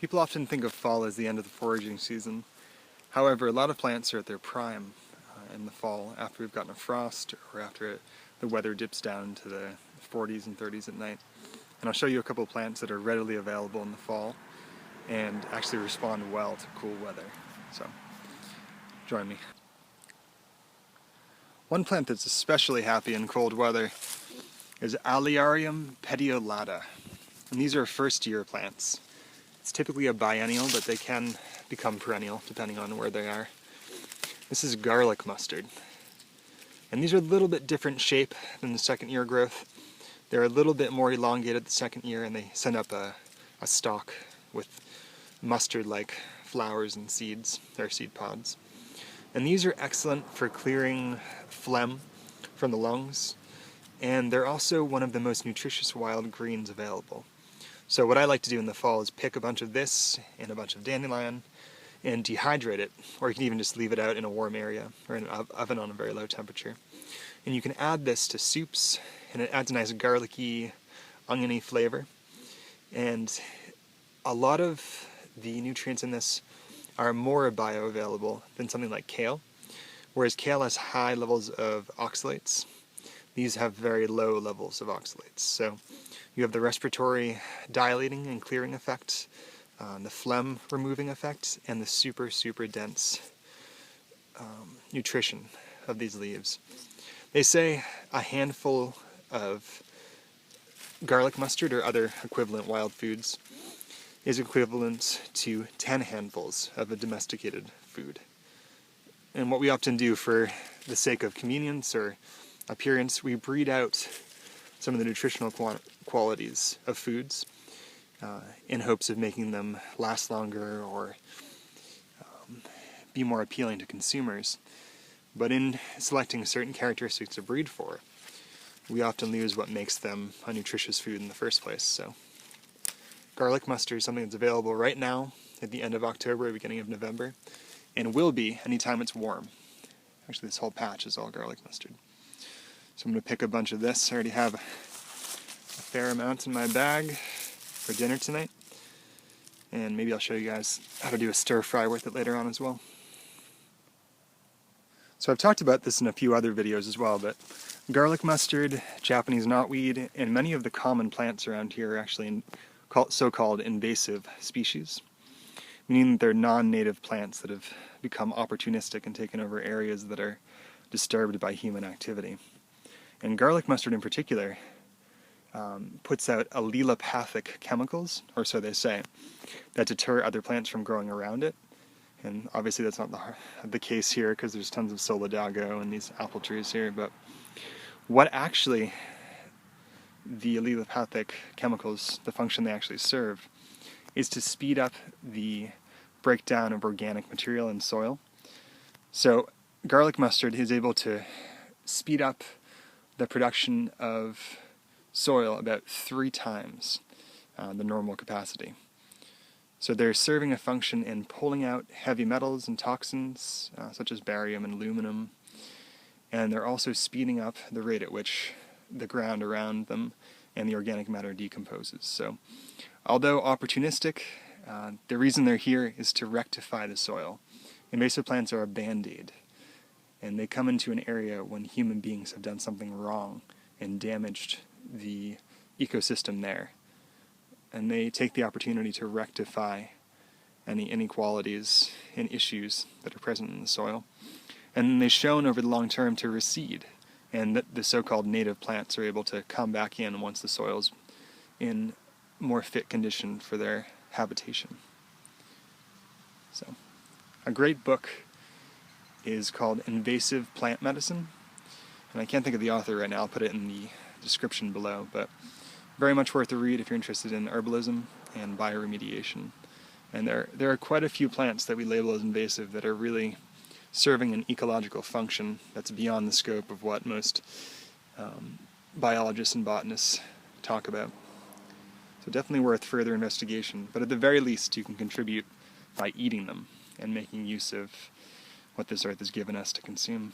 People often think of fall as the end of the foraging season. However, a lot of plants are at their prime in the fall after we've gotten a frost or after the weather dips down to the 40s and 30s at night. And I'll show you a couple of plants that are readily available in the fall and actually respond well to cool weather. So, join me. One plant that's especially happy in cold weather is Alliarium petiolata. And these are first-year plants. It's typically a biennial, but they can become perennial depending on where they are. This is garlic mustard. And these are a little bit different shape than the second-year growth. They're a little bit more elongated the second year, and they send up a stalk with mustard-like flowers and seeds, or seed pods. And these are excellent for clearing phlegm from the lungs, and they're also one of the most nutritious wild greens available. So what I like to do in the fall is pick a bunch of this and a bunch of dandelion and dehydrate it, or you can even just leave it out in a warm area or in an oven on a very low temperature. And you can add this to soups, and it adds a nice garlicky, oniony flavor. And a lot of the nutrients in this are more bioavailable than something like kale. Whereas kale has high levels of oxalates, these have very low levels of oxalates. So you have the respiratory dilating and clearing effect, the phlegm removing effect, and the super dense nutrition of these leaves. They say a handful of garlic mustard or other equivalent wild foods is equivalent to 10 handfuls of a domesticated food. And what we often do for the sake of convenience or appearance, we breed out some of the nutritional qualities of foods in hopes of making them last longer or be more appealing to consumers. But in selecting certain characteristics to breed for, we often lose what makes them a nutritious food in the first place. So, garlic mustard is something that's available right now at the end of October, beginning of November, and will be anytime it's warm. Actually, this whole patch is all garlic mustard. So I'm going to pick a bunch of this. I already have a fair amount in my bag for dinner tonight, and maybe I'll show you guys how to do a stir fry with it later on as well. So I've talked about this in a few other videos as well, but garlic mustard, Japanese knotweed, and many of the common plants around here are actually so-called invasive species, meaning that they're non-native plants that have become opportunistic and taken over areas that are disturbed by human activity. And garlic mustard in particular puts out allelopathic chemicals, or so they say, that deter other plants from growing around it. And obviously that's not the case here because there's tons of solidago and these apple trees here, but what actually the allelopathic chemicals, the function they actually serve, is to speed up the breakdown of organic material in soil. So garlic mustard is able to speed up the production of soil about 3 times the normal capacity. So they're serving a function in pulling out heavy metals and toxins, such as barium and aluminum, and they're also speeding up the rate at which the ground around them and the organic matter decomposes. So, although opportunistic, the reason they're here is to rectify the soil. Invasive plants are a band-aid, and they come into an area when human beings have done something wrong and damaged the ecosystem there. And they take the opportunity to rectify any inequalities and issues that are present in the soil. And they've shown over the long term to recede, and the so-called native plants are able to come back in once the soil's in more fit condition for their habitation. So, a great book is called Invasive Plant Medicine, and I can't think of the author right now. I'll put it in the description below, but very much worth a read if you're interested in herbalism and bioremediation. And there are quite a few plants that we label as invasive that are really serving an ecological function that's beyond the scope of what most biologists and botanists talk about. So definitely worth further investigation, but at the very least you can contribute by eating them and making use of what this earth has given us to consume.